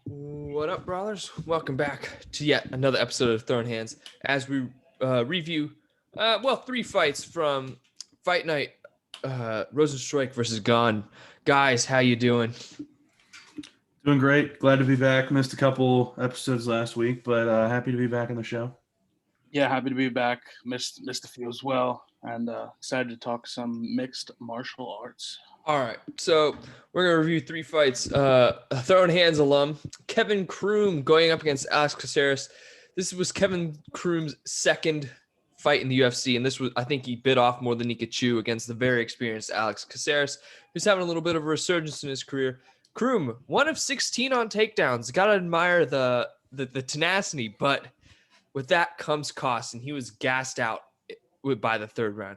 What up, brawlers? Welcome back to yet another episode of Throwin Hands as we review, three fights from Fight Night, Rozenstruik versus Gane. Guys, how you doing? Doing great. Glad to be back. Missed a couple episodes last week, but happy to be back on the show. Yeah, happy to be back. Missed a few as well, and excited to talk some mixed martial arts. All right, so we're gonna review three fights. A Throwin Hands alum, Kevin Croom, going up against Alex Caceres. This was Kevin Croom's second fight in the UFC, and this was, I think, he bit off more than he could chew against the very experienced Alex Caceres, who's having a little bit of a resurgence in his career. Croom, 1 of 16 on takedowns. Gotta admire the tenacity, but with that comes cost, and he was gassed out by the third round.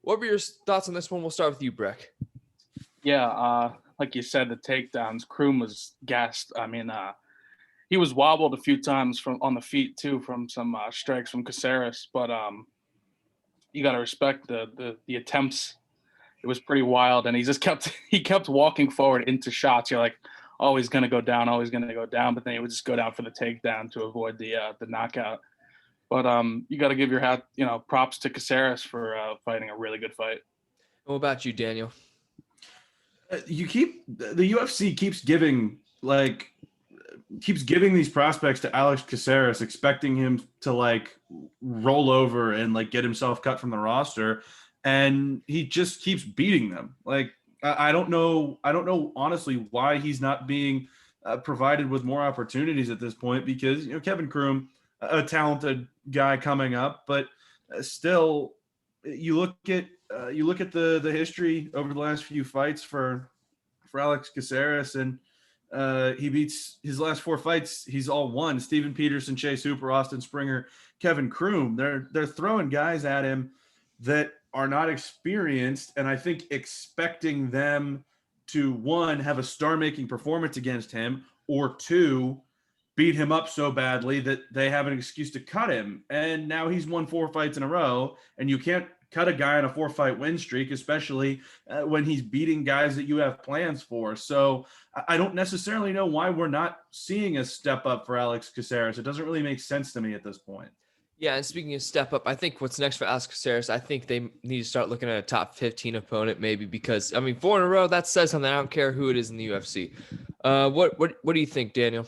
What were your thoughts on this one? We'll start with you, Breck. Yeah, like you said, the takedowns. Kroom was gassed. I mean, he was wobbled a few times from on the feet too from some strikes from Caceres, but you got to respect the attempts. It was pretty wild, and he kept walking forward into shots. You're like, oh, he's gonna go down, always gonna go down, but then he would just go down for the takedown to avoid the knockout. But you got to give your hat, props to Caceres for fighting a really good fight. What about you, Daniel? The UFC keeps giving these prospects to Alex Caceres, expecting him to roll over and get himself cut from the roster, and he just keeps beating them. I don't know honestly why he's not being provided with more opportunities at this point, because Kevin Croom, a talented guy coming up, but still, you look at the history over the last few fights for Alex Caceres, and he beats his last 4 fights. He's all won. Steven Peterson, Chase Hooper, Austin Springer, Kevin Croom. They're throwing guys at him that are not experienced, and I think expecting them to, 1, have a star-making performance against him, or 2, beat him up so badly that they have an excuse to cut him. And now he's won 4 fights in a row, and you can't cut a guy on a 4-fight win streak, especially when he's beating guys that you have plans for. So I don't necessarily know why we're not seeing a step up for Alex Caceres. It doesn't really make sense to me at this point. Yeah, and speaking of step up, I think what's next for Alex Caceres, I think they need to start looking at a top 15 opponent maybe, because, 4 in a row, that says something. I don't care who it is in the UFC. What do you think, Daniel?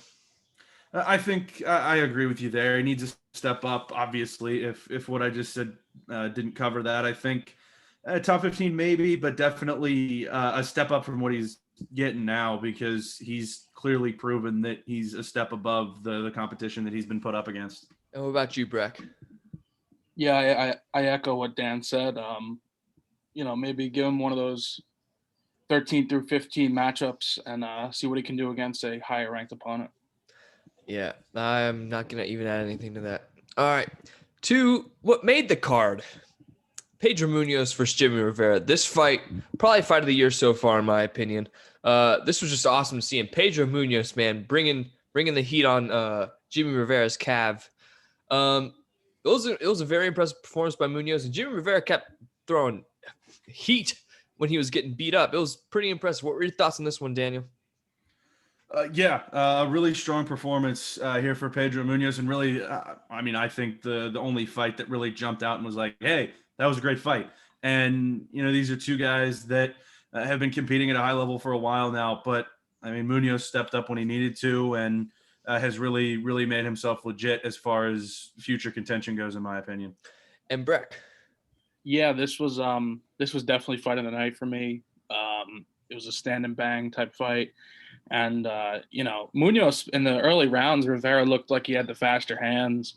I think I agree with you there. He needs to step up, obviously, if what I just said didn't cover that. I think top 15 maybe, but definitely a step up from what he's getting now, because he's clearly proven that he's a step above the competition that he's been put up against. And what about you, Breck? Yeah, I echo what Dan said. Maybe give him one of those 13 through 15 matchups and see what he can do against a higher ranked opponent. Yeah, I'm not going to even add anything to that. All right, to what made the card. Pedro Munoz versus Jimmy Rivera. This fight, probably fight of the year so far, in my opinion. This was just awesome to see. And Pedro Munoz, man, bringing the heat on Jimmy Rivera's calf. It was a very impressive performance by Munoz, and Jimmy Rivera kept throwing heat when he was getting beat up. It was pretty impressive. What were your thoughts on this one, Daniel? A really strong performance here for Pedro Munoz, and really, I think the only fight that really jumped out and was like, hey, that was a great fight. And these are 2 guys that have been competing at a high level for a while now, but Munoz stepped up when he needed to, and has really made himself legit as far as future contention goes, in my opinion. And Breck. Yeah, this was definitely fight of the night for me. It was a stand and bang type fight. And, Munoz in the early rounds, Rivera looked like he had the faster hands.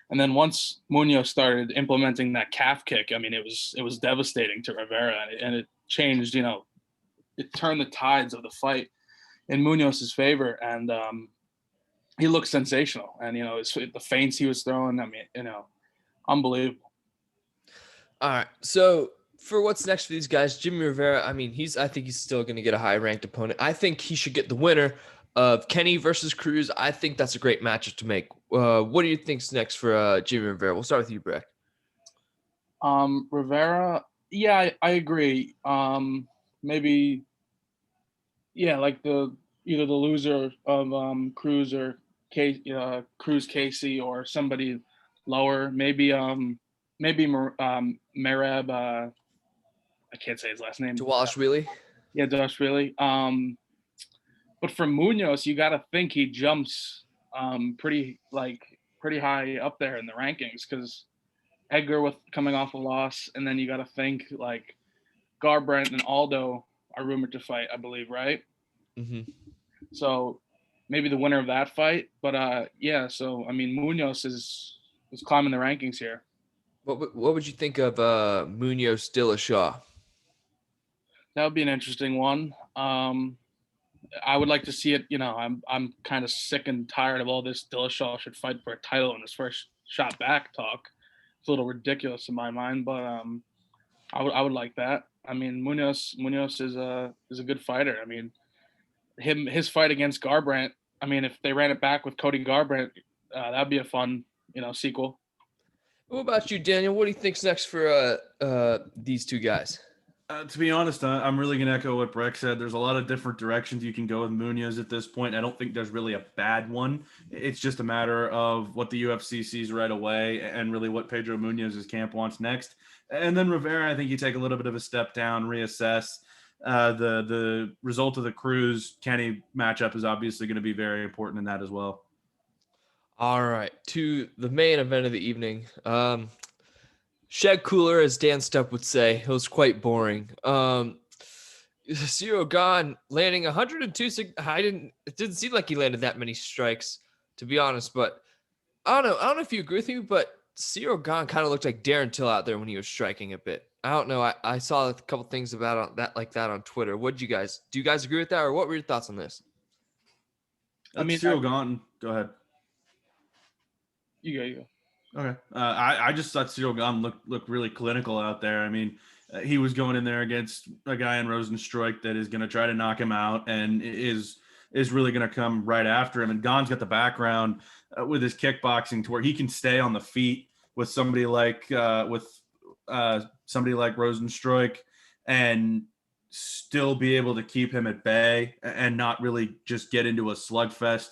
And then once Munoz started implementing that calf kick, it was devastating to Rivera. And it changed, it turned the tides of the fight in Munoz's favor. And he looked sensational. And, the feints he was throwing, unbelievable. All right, so for what's next for these guys, Jimmy Rivera, I think he's still going to get a high-ranked opponent. I think he should get the winner of Kenny versus Cruz. I think that's a great matchup to make. What do you think's next for Jimmy Rivera? We'll start with you, Breck. Rivera, yeah, I agree. Maybe, yeah, like the either the loser of Cruz Casey or somebody lower. Maybe Merab. I can't say his last name. Dwalishvili. Yeah, Josh really. But for Munoz, you got to think he jumps pretty high up there in the rankings because Edgar with coming off a loss, and then you got to think like Garbrandt and Aldo are rumored to fight, I believe, right? Mm-hmm. So maybe the winner of that fight. But yeah, so I mean Munoz is climbing the rankings here. What would you think of Munoz Dillashaw? That would be an interesting one. I would like to see it. I'm kind of sick and tired of all this Dillashaw should fight for a title in his first shot back talk. It's a little ridiculous in my mind, but I would like that. I mean, Munoz is a good fighter. I mean, his fight against Garbrandt. I mean, if they ran it back with Cody Garbrandt, that'd be a fun sequel. What about you, Daniel? What do you think's next for these two guys? To be honest, I'm really going to echo what Breck said. There's a lot of different directions you can go with Munoz at this point. I don't think there's really a bad one. It's just a matter of what the UFC sees right away and really what Pedro Munoz's camp wants next. And then Rivera, I think you take a little bit of a step down, reassess. The result of the Cruz Kenny matchup is obviously going to be very important in that as well. All right, to the main event of the evening. Shed cooler, as Dan Stepp would say. It was quite boring. Cyril Gane landing 102. It didn't seem like he landed that many strikes, to be honest. But I don't know if you agree with me, but Cyril Gane kind of looked like Darren Till out there when he was striking a bit. I don't know. I saw a couple things about that on Twitter. Do you guys agree with that, or what were your thoughts on this? I mean, Cyril Gane. Go ahead. You go. Okay. I just thought Cyril Gane looked really clinical out there. I mean, he was going in there against a guy in Rozenstruik that is going to try to knock him out and is really going to come right after him. And Gane's got the background with his kickboxing to where he can stay on the feet with somebody like Rozenstruik and still be able to keep him at bay and not really just get into a slugfest.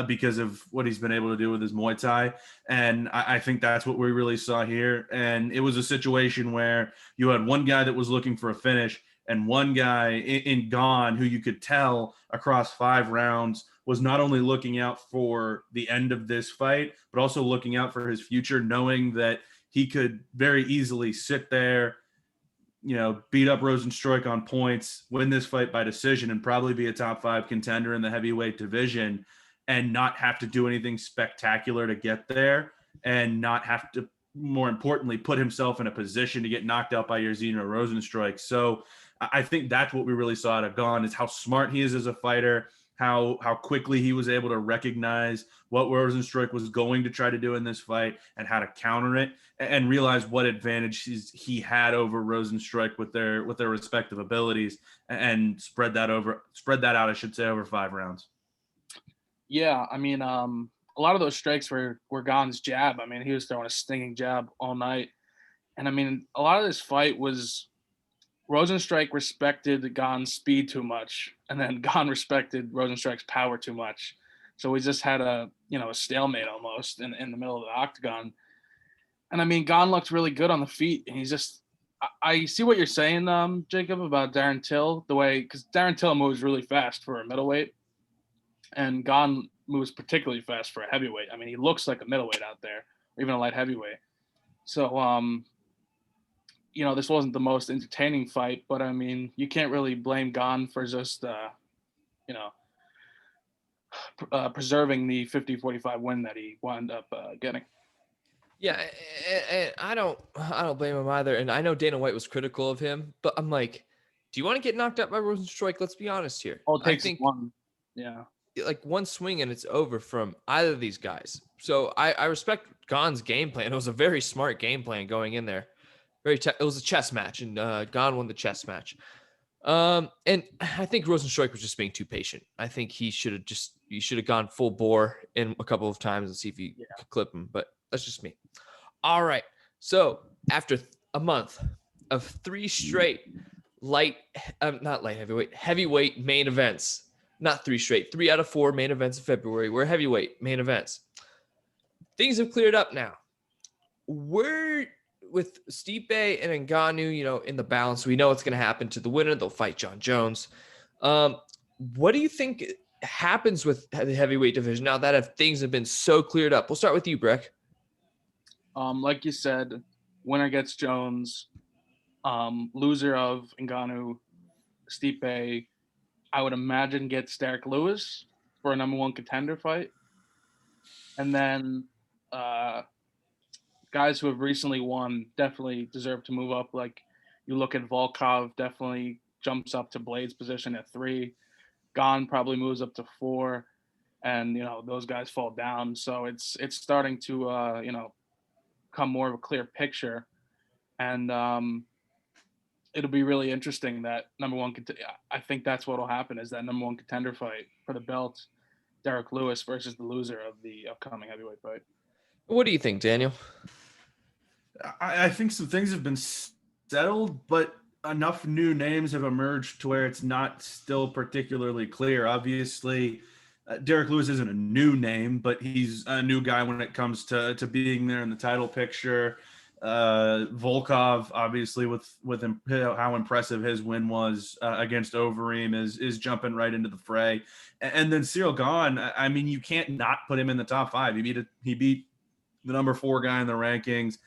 Because of what he's been able to do with his Muay Thai. And I think that's what we really saw here. And it was a situation where you had one guy that was looking for a finish and one guy in Gane who you could tell across 5 rounds was not only looking out for the end of this fight, but also looking out for his future, knowing that he could very easily sit there, beat up Rozenstruik on points, win this fight by decision, and probably be a top 5 contender in the heavyweight division, and not have to do anything spectacular to get there, and not have to, more importantly, put himself in a position to get knocked out by Jairzinho Rozenstruik. So I think that's what we really saw out of Gane, is how smart he is as a fighter, how quickly he was able to recognize what Rozenstruik was going to try to do in this fight and how to counter it, and realize what advantages he had over Rozenstruik with their respective abilities, and spread that out, I should say, over 5 rounds. Yeah, I mean, a lot of those strikes were Gane's jab. I mean, he was throwing a stinging jab all night. And I mean, a lot of this fight was Rozenstruik respected Gane's speed too much, and then Gane respected Rozenstruik's power too much. So we just had a stalemate almost in the middle of the octagon. And I mean, Gane looked really good on the feet, and he's just – I see what you're saying, Jacob, about Darren Till, because Darren Till moves really fast for a middleweight. And Gane moves particularly fast for a heavyweight. I mean, he looks like a middleweight out there, or even a light heavyweight. So, this wasn't the most entertaining fight, but I mean, you can't really blame Gane for just, preserving the 50-45 win that he wound up getting. Yeah, and I don't blame him either. And I know Dana White was critical of him, but I'm like, do you want to get knocked out by Rozenstruik? Let's be honest here. Oh, it takes one. Yeah. Like one swing and it's over from either of these guys. So I respect Gane's game plan. It was a very smart game plan going in there. It was a chess match, and Gane won the chess match. And I think Rozenstruik was just being too patient. I think he should have gone full bore in a couple of times and see if he could clip him. But that's just me. All right. So after a month of 3 straight heavyweight main events, not 3 straight, 3 out of 4 main events in February were heavyweight main events. Things have cleared up now. We're with Stipe and Ngannou, in the balance. We know what's going to happen to the winner. They'll fight John Jones. What do you think happens with the heavyweight division now that things have been so cleared up? We'll start with you, Breck. Like you said, winner gets Jones. Loser of Ngannou, Stipe, I would imagine gets Derek Lewis for a number 1 contender fight. And then guys who have recently won definitely deserve to move up. Like you look at Volkov, definitely jumps up to Blade's position at 3. Gane probably moves up to 4, and those guys fall down. So it's starting to come more of a clear picture, and it'll be really interesting that number 1. I think that's what'll happen is that number 1 contender fight for the belt, Derek Lewis versus the loser of the upcoming heavyweight fight. What do you think, Daniel? I think some things have been settled, but enough new names have emerged to where it's not still particularly clear. Obviously, Derek Lewis isn't a new name, but he's a new guy when it comes to being there in the title picture. Volkov, obviously, with how impressive his win was against Overeem, is jumping right into the fray. And then Cyril Gane, I mean, you can't not put him in the top 5. He beat the number 4 guy in the rankings.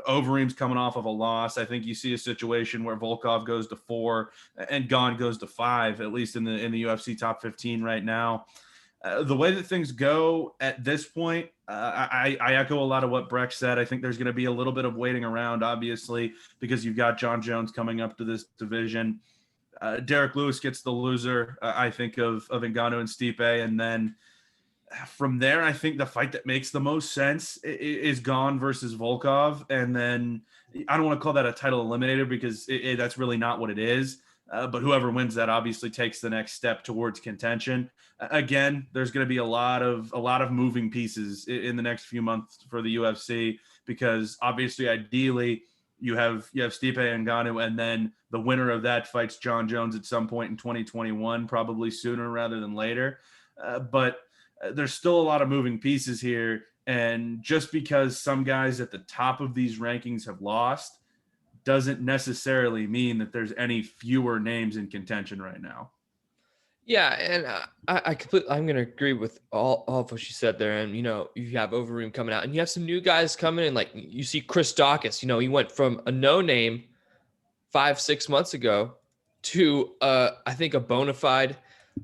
Overeem's coming off of a loss. I think you see a situation where Volkov goes to 4 and Gane goes to 5, at least in the UFC top 15 right now. The way that things go at this point, I echo a lot of what Breck said. I think there's going to be a little bit of waiting around, obviously, because you've got John Jones coming up to this division. Derek Lewis gets the loser, I think, of Ngannou and Stipe, and then from there, I think the fight that makes the most sense is Gane versus Volkov. And then I don't want to call that a title eliminator because that's really not what it is. But whoever wins that obviously takes the next step towards contention. Again, there's going to be a lot of moving pieces in the next few months for the UFC because obviously, ideally, you have Stipe and Ngannou, and then the winner of that fights John Jones at some point in 2021, probably sooner rather than later. But there's still a lot of moving pieces here. And just because some guys at the top of these rankings have lost doesn't necessarily mean that there's any fewer names in contention right now. Yeah, and I'm going to agree with all of what you said there. And, you have Overeem coming out and you have some new guys coming in. Like you see Chris Daukaus, he went from a no name 5-6 months ago to, I think, a bona fide,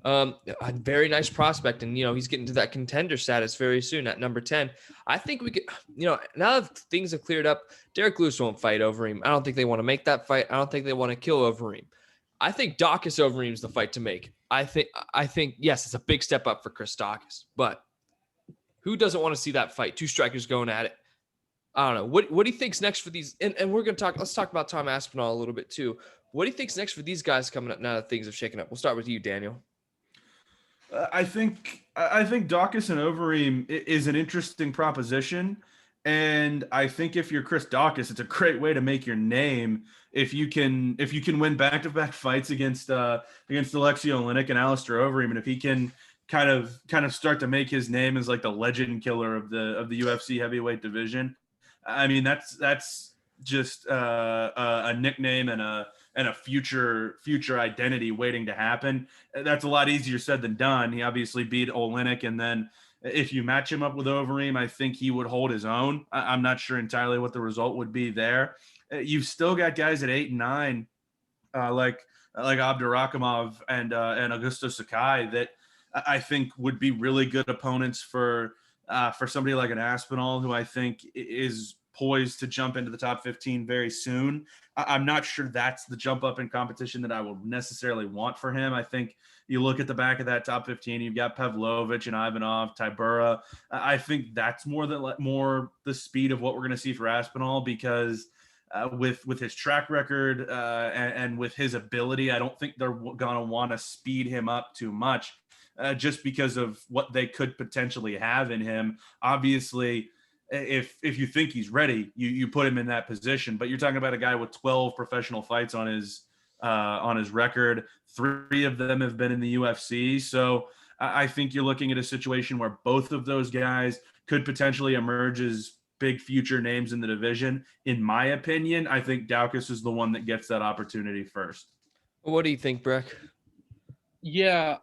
a very nice prospect. And, he's getting to that contender status very soon at number 10. I think we could, now that things have cleared up, Derek Lewis won't fight Overeem. I don't think they want to make that fight. I don't think they want to kill Overeem. I think Daukaus Overeem is the fight to make. I think, yes, it's a big step up for Chris Daukaus, but who doesn't want to see that fight? 2 strikers going at it. I don't know. What do you think's next for these? And we're going to let's talk about Tom Aspinall a little bit too. What do you think's next for these guys coming up now that things have shaken up? We'll start with you, Daniel. I think Daukaus and Overeem is an interesting proposition. And I think if you're Chris Daukaus, it's a great way to make your name if you can win back-to-back fights against Alexei Oleinik and Alistair Overeem, and if he can kind of start to make his name as like the legend killer of the UFC heavyweight division. I mean, that's just a nickname and a future identity waiting to happen. That's a lot easier said than done. He obviously beat Oleinik, and then if you match him up with Overeem, I think he would hold his own. I'm not sure entirely what the result would be there. You've still got guys at 8 and 9, like Abdurakhimov and Augusto Sakai that I think would be really good opponents for somebody like an Aspinall, who I think is poised to jump into the top 15 very soon. I'm not sure that's the jump up in competition that I would necessarily want for him. I think you look at the back of that top 15, you've got Pavlovich and Ivanov, Tybura. I think that's more the speed of what we're going to see for Aspinall, because with his track record and with his ability, I don't think they're going to want to speed him up too much just because of what they could potentially have in him. Obviously, if you think he's ready, you put him in that position. But you're talking about a guy with 12 professional fights on his on his record. 3 of them have been in the UFC. So I think you're looking at a situation where both of those guys could potentially emerge as big future names in the division. In my opinion, I think Daukaus is the one that gets that opportunity first. What do you think, Breck? Yeah.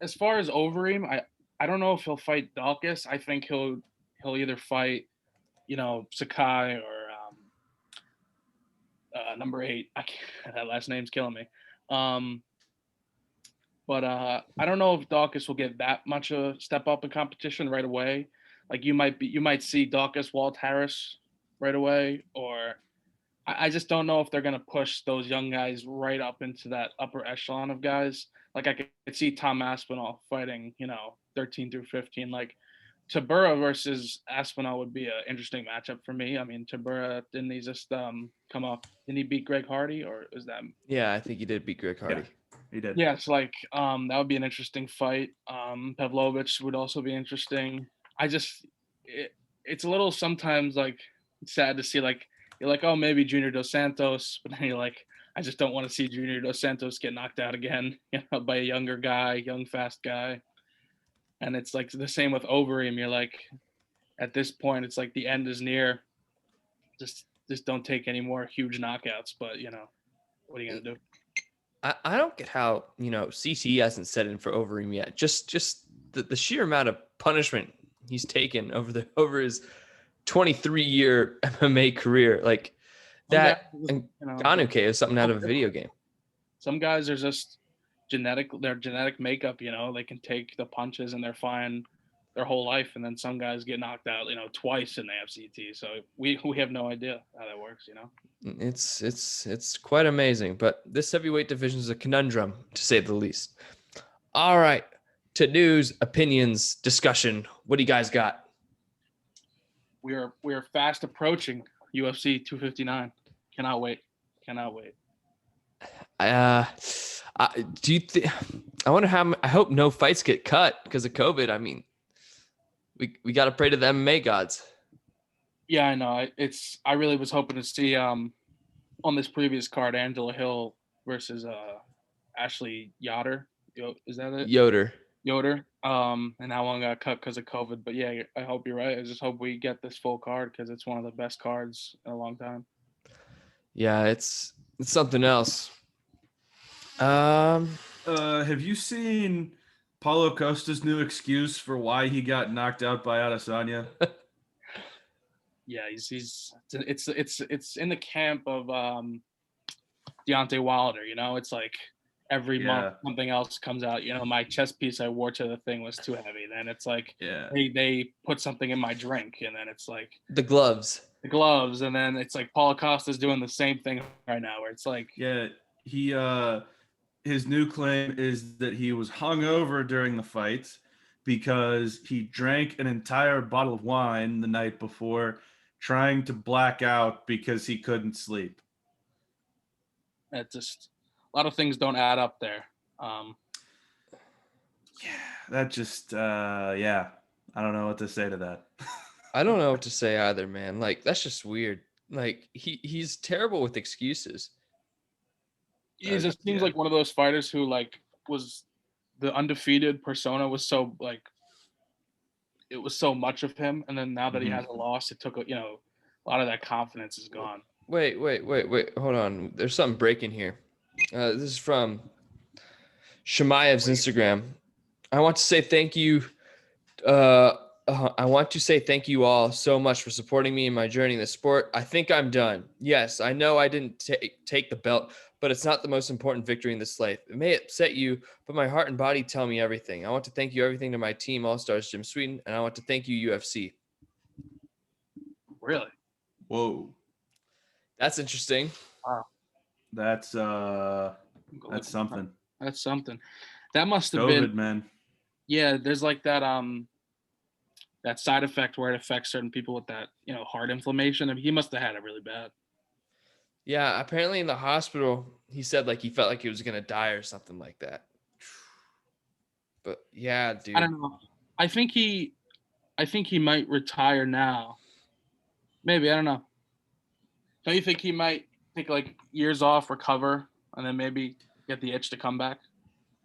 As far as Overeem, I don't know if he'll fight Daukaus. I think he'll either fight, Sakai or number 8. That last name's killing me. But I don't know if Daukaus will get that much a step up in competition right away. Like you might see Daukaus, Walt Harris right away, or I just don't know if they're going to push those young guys right up into that upper echelon of guys. Like I could see Tom Aspinall fighting, 13 through 15. Like Tabura versus Aspinall would be an interesting matchup for me. I mean, Tabura, didn't he just come up? Didn't he beat Greg Hardy, or is that? Yeah, I think he did beat Greg Hardy. Yeah, he did. Yeah, it's like that would be an interesting fight. Pavlovich would also be interesting. It's a little sometimes like sad to see, like you're like, oh, maybe Junior Dos Santos, but then you're like, I just don't want to see Junior Dos Santos get knocked out again, by a younger guy, young fast guy. And it's like the same with Overeem. You're like, at this point, it's like the end is near. Just don't take any more huge knockouts. But what are you gonna do? I don't get how CC hasn't set in for Overeem yet. Just the sheer amount of punishment he's taken over his 23-year MMA career, like that. And Gane is something out of a video game. Some guys are just their genetic makeup, they can take the punches and they're fine their whole life. And then some guys get knocked out, twice and they have CT. So we have no idea how that works, It's quite amazing, but this heavyweight division is a conundrum, to say the least. All right, to news, opinions, discussion. What do you guys got? We are fast approaching UFC 259. Cannot wait. Do you think? I wonder how. I hope no fights get cut because of COVID. I mean, we got to pray to the MMA gods. Yeah, I know. I really was hoping to see on this previous card Angela Hill versus Ashley Yoder. Is that it? Yoder. And that one got cut because of COVID. But yeah, I hope you're right. I just hope we get this full card because it's one of the best cards in a long time. Yeah, it's something else. Have you seen Paulo Costa's new excuse for why he got knocked out by Adesanya? Yeah, it's in the camp of Deontay Wilder. It's like every month something else comes out. My chest piece I wore to the thing was too heavy. Then it's like they put something in my drink, and then it's like the gloves, and then it's like Paulo Costa's doing the same thing right now, where it's like he his new claim is that he was hungover during the fight because he drank an entire bottle of wine the night before, trying to black out because he couldn't sleep. It just a lot of things don't add up there. That just I don't know what to say to that. I don't know what to say either, man. Like that's just weird. Like he's terrible with excuses. He just seems like one of those fighters who like was the undefeated persona was so like it was so much of him, and then now that he has a loss, it took a lot of that confidence is gone. Wait, hold on. There's something breaking here. This is from Shemayev's Instagram. I want to say thank you. I want to say thank you all so much for supporting me in my journey in the sport. I think I'm done. Yes, I know I didn't take the belt, but it's not the most important victory in this life. It may upset you, but my heart and body tell me everything. I want to thank you everything to my team, All-Stars Jim Sweden, and I want to thank you, UFC. Really? Whoa. That's interesting. Wow. That's something. That's something. That must have COVID, been, man. Yeah, there's like that that side effect where it affects certain people with that, heart inflammation. I mean, he must have had it really bad. Yeah, apparently in the hospital, he said like he felt like he was gonna die or something like that. But yeah, dude. I don't know. I think he might retire now. Maybe, I don't know. Don't you think he might take like years off, recover, and then maybe get the itch to come back.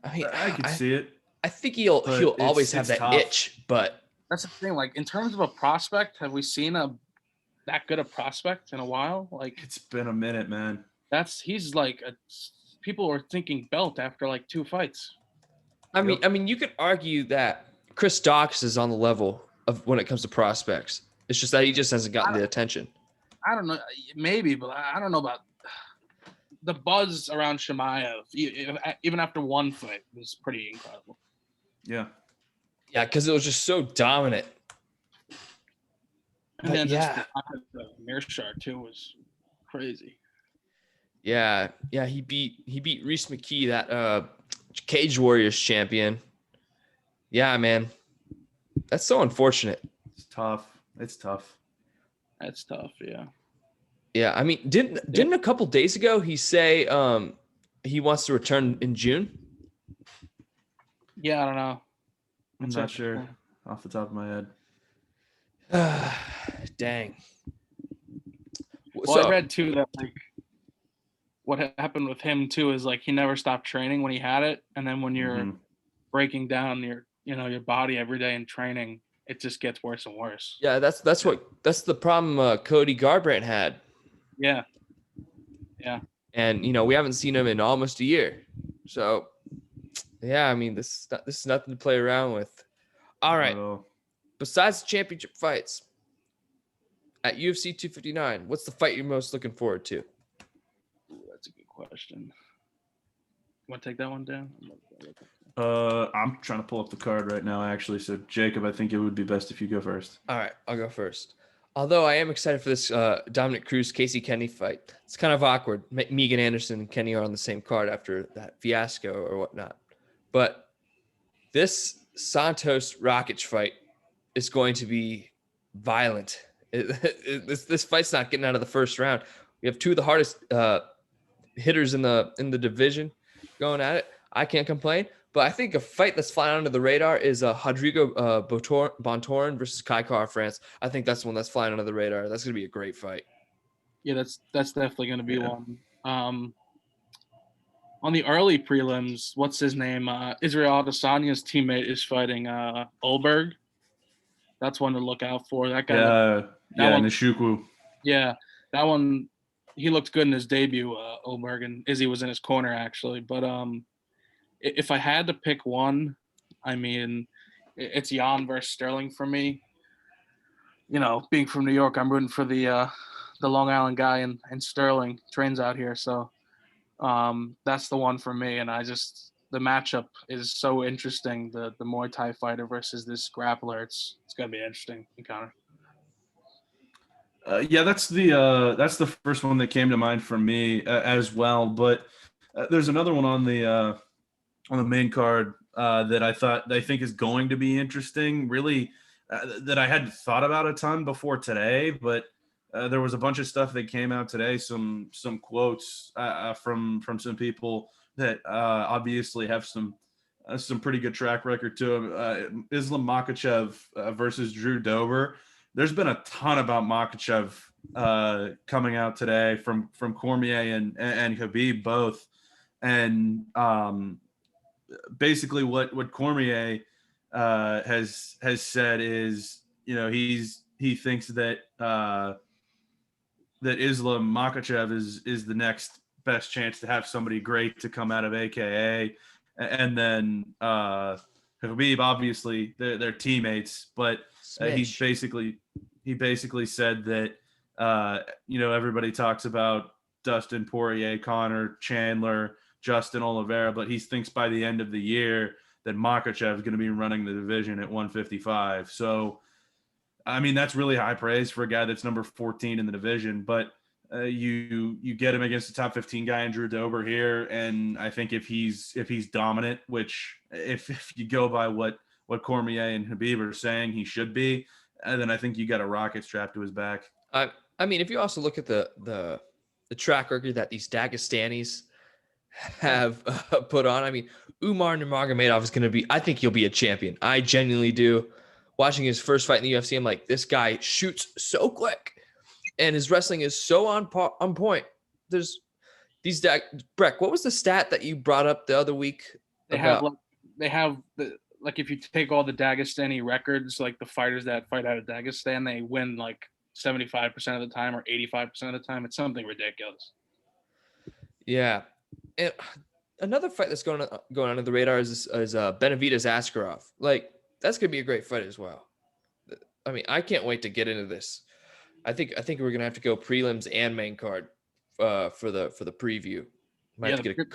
I mean, I could see it. I think he'll But always have it's that tough. itch, but That's the thing. Like in terms of a prospect, have we seen that good a prospect in a while? Like It's been a minute, man. he's like people are thinking belt after like 2 fights. Yep. I mean, you could argue that Chris Docks is on the level of when it comes to prospects. It's just that he just hasn't gotten the attention. I don't know, maybe, but I don't know about the buzz around Chimaev. Even after 1 fight was pretty incredible. Yeah. Yeah, because it was just so dominant. And But then yeah, the Mearshart too was crazy. yeah, he beat Reese McKee, that Cage Warriors champion. Yeah, man, that's so unfortunate. It's tough. It's tough. That's tough, yeah. Yeah, I mean, didn't a couple days ago he say he wants to return in June? Yeah, I don't know. I'm not sure off the top of my head. Dang. Well, I read too that like what happened with him too is like he never stopped training when he had it, and then when you're breaking down your body every day in training, it just gets worse and worse. Yeah, that's the problem Cody Garbrandt had. Yeah. And we haven't seen him in almost a year. So yeah, I mean this is nothing to play around with. All right. Besides the championship fights at UFC 259, what's the fight you're most looking forward to? Ooh, that's a good question. Want to take that one down? I'm trying to pull up the card right now, actually. So, Jacob, I think it would be best if you go first. All right, I'll go first. Although I am excited for this Dominic Cruz Casey Kenny fight. It's kind of awkward. Megan Anderson and Kenny are on the same card after that fiasco or whatnot. But this Santos Rakic fight is going to be violent. This fight's not getting out of the first round. We have 2 of the hardest hitters in the division going at it. I can't complain. But I think a fight that's flying under the radar is Rodrigo Bontorin versus Kai Kara France. I think that's the one that's flying under the radar. That's going to be a great fight. Yeah, that's definitely going to be one. On the early prelims, what's his name? Israel Adesanya's teammate is fighting Olberg. That's one to look out for. That guy. Nishikwu. Yeah, that one. He looked good in his debut. Olberg, and Izzy was in his corner actually. But if I had to pick one, I mean, it's Jan versus Sterling for me. Being from New York, I'm rooting for the Long Island guy, and Sterling trains out here, so that's the one for me. And the matchup is so interesting. The Muay Thai fighter versus this grappler. It's gonna be an interesting encounter. Yeah, that's the first one that came to mind for me as well. But there's another one on the main card that I think is going to be interesting. Really, that I hadn't thought about a ton before today, but there was a bunch of stuff that came out today. Some quotes from some people that obviously have some pretty good track record to them. Islam Makhachev versus Drew Dober. There's been a ton about Makhachev coming out today from Cormier and Khabib both, and basically what Cormier has said is, he thinks that that Islam Makhachev is the next best chance to have somebody great to come out of AKA, and then Khabib, obviously they're teammates, but he basically said that everybody talks about Dustin Poirier, Conor, Chandler, Justin Oliveira, but he thinks by the end of the year that Makhachev is going to be running the division at 155. So, I mean, that's really high praise for a guy that's number 14 in the division. But you get him against the top 15 guy in Drew Dober here, and I think if he's dominant, which if you go by what Cormier and Khabib are saying he should be, then I think you got a rocket strapped to his back. I mean, if you also look at the track record that these Dagestanis have put on, I mean, Umar Nurmagomedov is going to be, I think he'll be a champion. I genuinely do. Watching his first fight in the UFC, I'm like, this guy shoots so quick and his wrestling is so on point. these Breck, what was the stat that you brought up the other week They about? have like if you take all the Dagestani records, like the fighters that fight out of Dagestan, they win like 75% of the time or 85% of the time. It's something ridiculous. Yeah, and another fight that's going under the radar is Benavidez Askarov. Like that's gonna be a great fight as well. I mean, I can't wait to get into this. I think we're gonna have to go prelims and main card for the preview. Might have to get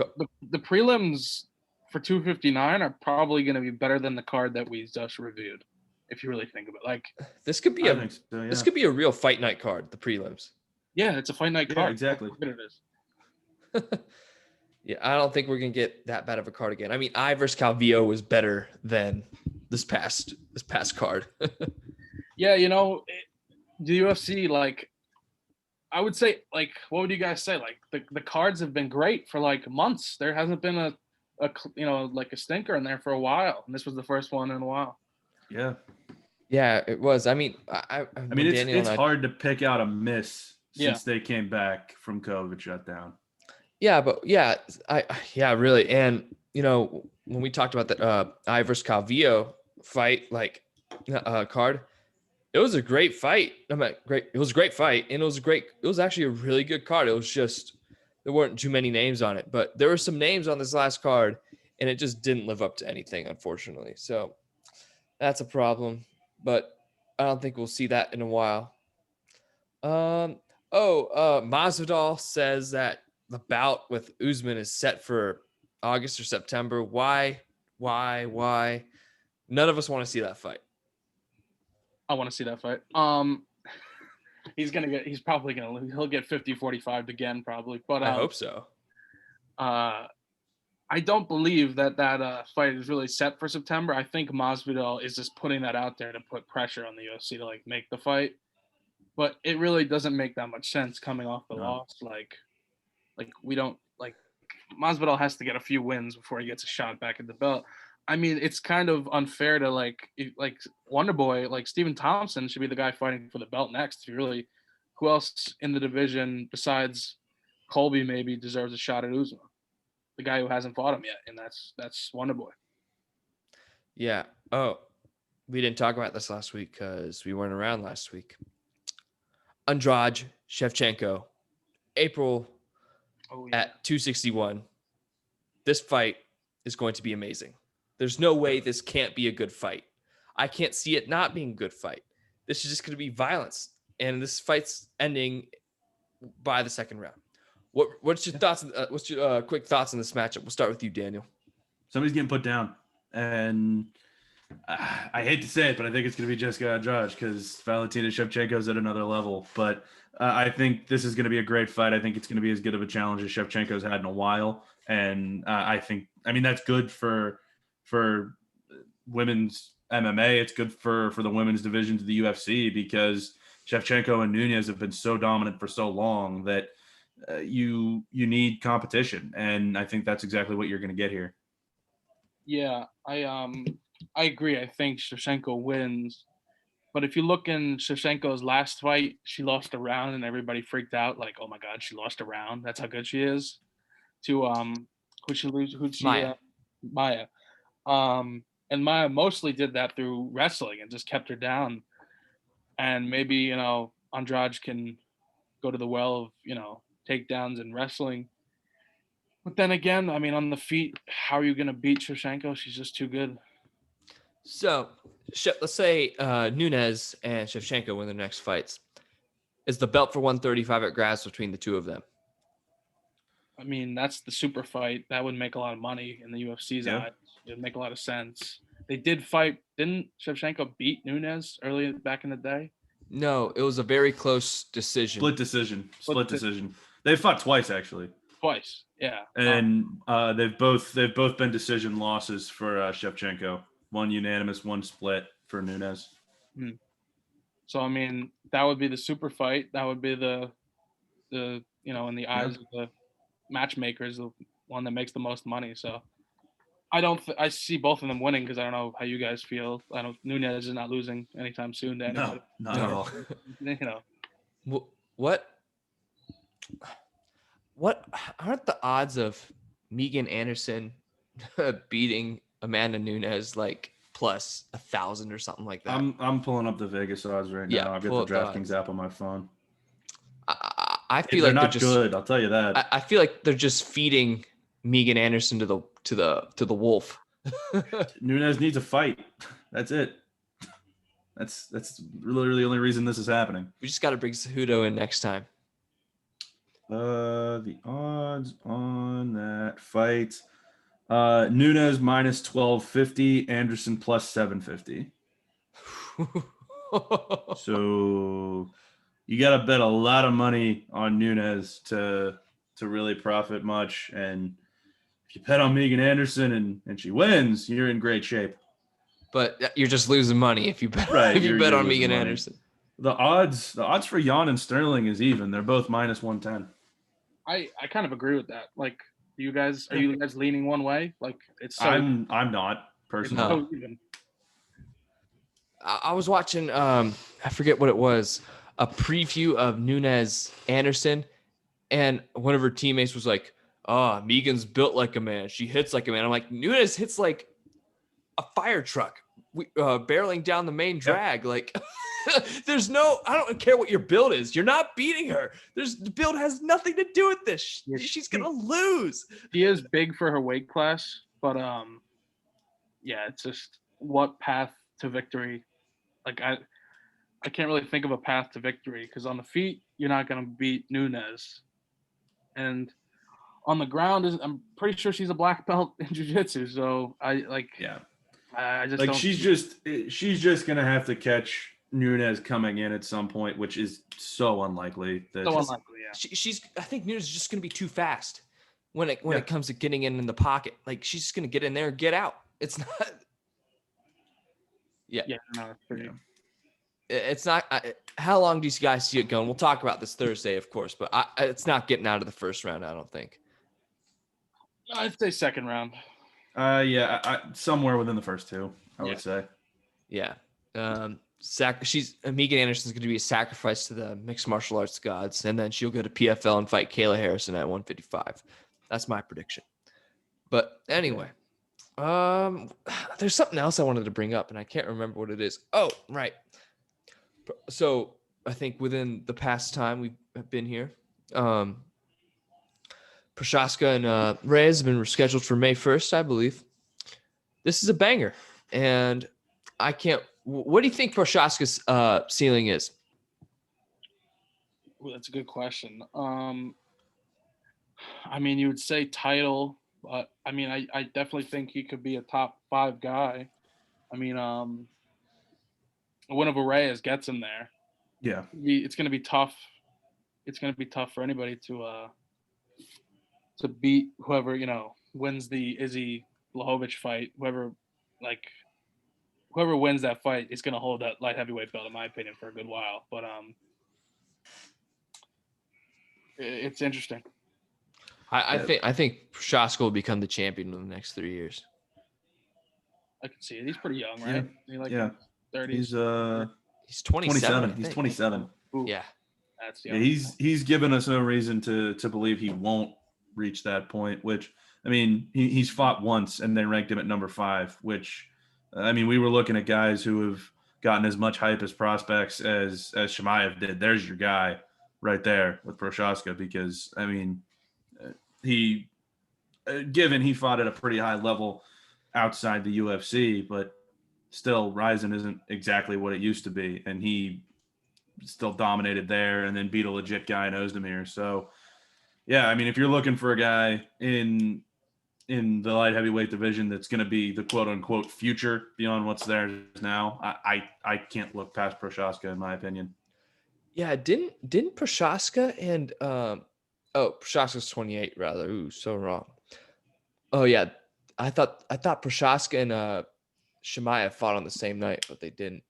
the prelims for 259 are probably going to be better than the card that we just reviewed. If you really think of it, like this could be this could be a real fight night card. The prelims. Yeah, it's a fight night card. Exactly. It is. Yeah, I don't think we're gonna get that bad of a card again. I mean, I versus Calvillo was better than this past card. Yeah, the UFC, like, I would say, like, what would you guys say? Like, the cards have been great for like months. There hasn't been a like a stinker in there for a while, and this was the first one in a while. Yeah. Yeah, it was. I mean, it's hard to pick out a miss since they came back from COVID shutdown. Yeah, but really. And when we talked about that I versus Calvillo fight, like card, it was a great fight. It was a great fight, and it was actually a really good card. It was just there weren't too many names on it, but there were some names on this last card, and it just didn't live up to anything, unfortunately. So that's a problem, but I don't think we'll see that in a while. Masvidal says that the bout with Usman is set for August or September. Why? None of us want to see that fight. I want to see that fight. He's probably going to lose. He'll get 50-45 again, probably. But I hope so. I don't believe that fight is really set for September. I think Masvidal is just putting that out there to put pressure on the UFC to like make the fight. But it really doesn't make that much sense coming off the loss. Like we don't like Masvidal has to get a few wins before he gets a shot back at the belt. I mean, it's kind of unfair to like Wonderboy, like Stephen Thompson should be the guy fighting for the belt next. Who else in the division besides Colby maybe deserves a shot at Usman? The guy who hasn't fought him yet, and that's Wonderboy. Yeah. Oh, we didn't talk about this last week because we weren't around last week. Andrade Shevchenko, April at 261. This fight is going to be amazing. There's no way this can't be a good fight. I can't see it not being a good fight. This is just going to be violence, and this fight's ending by the second round. What's your thoughts? What's your quick thoughts on this matchup? We'll start with you, Daniel. Somebody's getting put down, and I hate to say it, but I think it's going to be Jessica Andrade because Valentina Shevchenko's at another level. But I think this is going to be a great fight. I think it's going to be as good of a challenge as Shevchenko's had in a while, and I mean that's good for women's MMA. It's good for the women's divisions of the UFC because Shevchenko and Nunes have been so dominant for so long that you need competition, and I think that's exactly what you're going to get here. Yeah, I agree. I think Shevchenko wins, but if you look in Shevchenko's last fight, she lost a round, and everybody freaked out, like, "Oh my God, she lost a round. That's how good she is." To who'd she lose? Maya. And Maya mostly did that through wrestling and just kept her down. And maybe Andrade can go to the well of takedowns and wrestling. But then again, I mean, on the feet, how are you going to beat Shevchenko? She's just too good. So let's say Nunes and Shevchenko win their next fights. Is the belt for 135 at grass between the two of them? I mean, that's the super fight. That would make a lot of money in the UFC's eyes. It would make a lot of sense. They did fight. Didn't Shevchenko beat Nunes early back in the day? No, it was a very close decision. Split decision. They've fought twice, actually. Twice, yeah. And they've both been decision losses for Shevchenko. One unanimous, one split for Nunes. So I mean, that would be the super fight. That would be the in the eyes of the matchmakers, the one that makes the most money. So I see both of them winning because I don't know how you guys feel. Nunes is not losing anytime soon to anybody. No, not at all. What? what aren't the odds of Megan Anderson beating Amanda Nunes like plus 1,000 or something like that? I'm pulling up the Vegas odds right Yeah, now. I've got pull the up the DraftKings odds. app on my phone. I feel They're like they're not just good. I'll tell you that. I feel like they're just feeding Megan Anderson to the wolf. Nunes needs a fight. That's it. That's literally the only reason this is happening. We just got to bring Cejudo in next time. The odds on that fight. Nunes minus 1250, Anderson plus 750. So you got to bet a lot of money on Nunes to really profit much. And if you bet on Megan Anderson and she wins, you're in great shape. But you're just losing money if you bet Right, if you bet you're on losing Megan money. Anderson. The odds for Jan and Sterling is even. They're both minus 110. I kind of agree with that. Like, are you guys leaning one way? Like, it's so I'm not it's personally. so even. I was watching I forget what it was, a preview of Nunes Anderson, and one of her teammates was like, "Oh, Megan's built like a man. She hits like a man." I'm like, Nunes hits like a fire truck, barreling down the main drag. Like, there's no, I don't care what your build is. You're not beating her. The build has nothing to do with this. She's gonna lose. She is big for her weight class, but yeah, it's just what path to victory. Like, I can't really think of a path to victory because on the feet you're not gonna beat Nunes, and on the ground I'm pretty sure she's a black belt in jiu-jitsu. So I just like don't she's just gonna have to catch Nunes coming in at some point, which is so unlikely. so unlikely. Yeah, She's I think Nunes is just gonna be too fast when it comes to getting in the pocket. Like, she's just gonna get in there and get out. It's not. Yeah. No, it's pretty. It's not. How long do you guys see it going? We'll talk about this Thursday, of course, but it's not getting out of the first round, I don't think. I'd say second round. Somewhere within the first two, I would say. Yeah. Megan Anderson's going to be a sacrifice to the mixed martial arts gods, and then she'll go to PFL and fight Kayla Harrison at 155. That's my prediction. But anyway, there's something else I wanted to bring up, and I can't remember what it is. Oh, right. So I think within the past time we've been here, Prochaska and Reyes have been rescheduled for May 1st, I believe. This is a banger, and I can't. What do you think Prochaska's ceiling is? Well, that's a good question. I mean, you would say title, but I mean, I definitely think he could be a top 5 guy. I mean, a win over Reyes gets him there. Yeah, it's going to be tough. It's going to be tough for anybody to beat whoever wins the Izzy Blachowicz fight. Whoever wins that fight is going to hold that light heavyweight belt, in my opinion, for a good while. But it's interesting. I think Prochaska will become the champion in the next 3 years. I can see it. He's pretty young, right? Yeah. 30s. He's 27. He's 27. Ooh, Yeah. that's young. Yeah, he's given us no reason to believe he won't reach that point. Which, I mean, he's fought once and they ranked him at number 5. Which, I mean, we were looking at guys who have gotten as much hype as prospects as Chimaev did. There's your guy right there with Prochaska, because I mean, he fought at a pretty high level outside the UFC, but still Rizin isn't exactly what it used to be, and he still dominated there and then beat a legit guy in Ozdemir. So yeah, I mean, if you're looking for a guy in the light heavyweight division that's going to be the quote unquote future beyond what's there now, I can't look past Prochaska, in my opinion. Yeah, didn't Prochaska and Prochaska's 28 rather. Ooh, so wrong. Oh yeah, I thought Prochaska and Chimaev fought on the same night, but they didn't.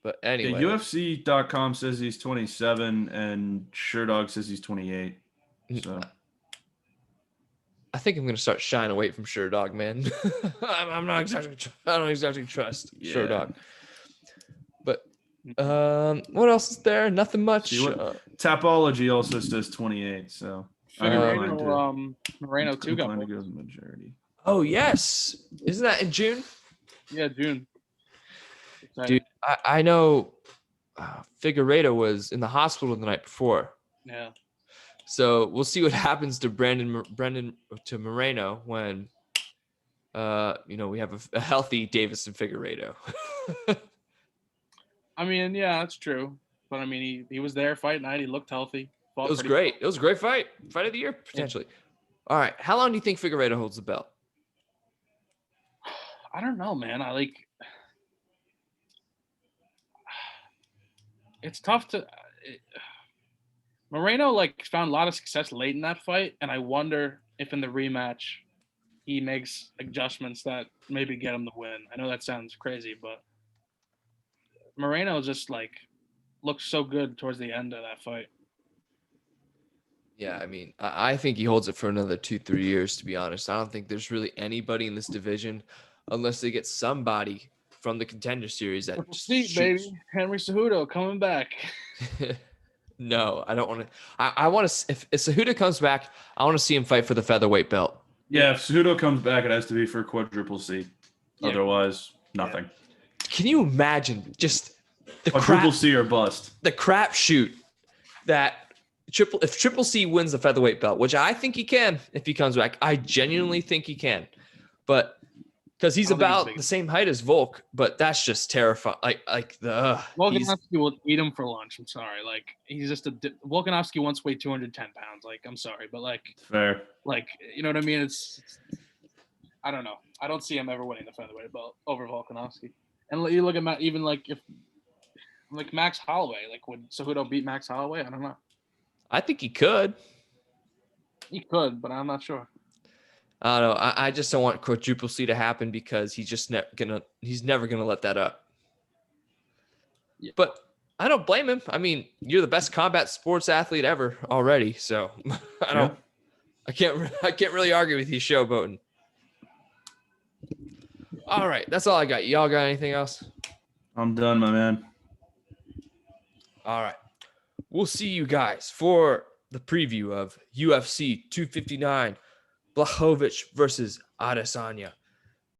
But anyway, yeah, UFC.com says he's 27 and SureDog says he's 28. So I think I'm gonna start shying away from SureDog, man. I'm not exactly. I don't exactly trust SureDog. But what else is there? Nothing much. Tapology also says 28. So I'm inclined Figueiredo, to, Moreno too got inclined to booked. go the majority. Oh yes, isn't that in June? Yeah, June. Dude, Exciting. I know Figueredo was in the hospital the night before. Yeah. So we'll see what happens to Brendan to Moreno when we have a healthy Davis and Figueredo. I mean, yeah, that's true. But I mean, he was there fight night. He looked healthy. It was great. It was a great fight. Fight of the year, potentially. Yeah. All right. How long do you think Figueredo holds the belt? I don't know, man. It's tough to. Moreno found a lot of success late in that fight, and I wonder if in the rematch he makes adjustments that maybe get him the win. I know that sounds crazy, but Moreno just looked so good towards the end of that fight. Yeah, I mean, I think he holds it for another 2-3 years, to be honest. I don't think there's really anybody in this division, unless they get somebody from the Contender Series that Triple just seat, baby. Henry Cejudo coming back. No, I don't want to. I want to. If Cejudo comes back, I want to see him fight for the featherweight belt. Yeah, if Cejudo comes back, it has to be for quadruple C. Yeah. Otherwise, nothing. Can you imagine just the Quadruple C or bust? The crap shoot that if Triple C wins the featherweight belt, which I think he can if he comes back. I genuinely think he can, but because he's about the same height as Volk, but that's just terrifying. Volkanovski will eat him for lunch. I'm sorry. He's just Volkanovski once weighed 210 pounds. I'm sorry, but fair. You know what I mean? It's I don't know. I don't see him ever winning the featherweight belt over Volkanovski. And you look at even if Max Holloway, would Cejudo beat Max Holloway? I don't know. I think he could. He could, but I'm not sure. I don't know. I just don't want quadruple C to happen because he's just he's never gonna let that up. Yeah. But I don't blame him. I mean, you're the best combat sports athlete ever already, so I can't really argue with you showboating. All right, that's all I got. Y'all got anything else? I'm done, my man. All right. We'll see you guys for the preview of UFC 259, Blachowicz versus Adesanya.